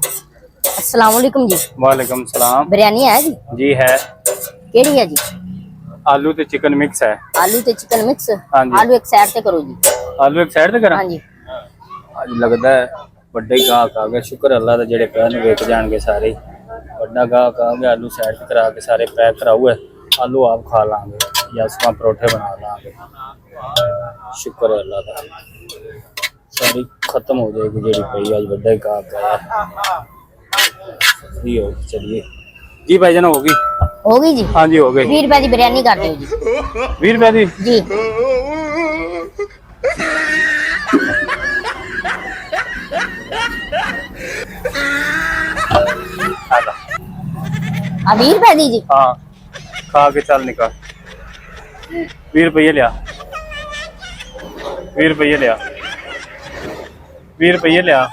अस्सलाम वालेकुम जी। वालेकुम सलाम। बिरयानी है जी? जी है। केड़ी है जी? आलू ते चिकन मिक्स है। आलू ते चिकन मिक्स। हाँ जी। आलू एक साइड ते करो जी। आलू एक साइड ते करा? हाँ जी। अज लगदा है बड़े गाहक आ गए, शुक्र अल्लाह दा जेड़े पैन वेच जाणगे सारे। बड़ा गाहक आ गया, आलू साइड करा के सारे पैक कराओ है। आलू आप खा लांगे या सुबह परोठे बना लांगे। शुक्र है अल्लाह दा, सारी खत्म हो जाएगी जेड़ी पई। आज बड़ा गाहक आया। हो चलिए जी भाईजान, होगी? हो गई जी? हाँ जी हो गई। 20 रुपए की बिरयानी कर दो जी। 20 रुपए की जी। अब 20 रुपए दी जी? हाँ खा के चल निकाल। 20 रुपये लिया, 20 रुपये लिया, 20 रुपये लिया।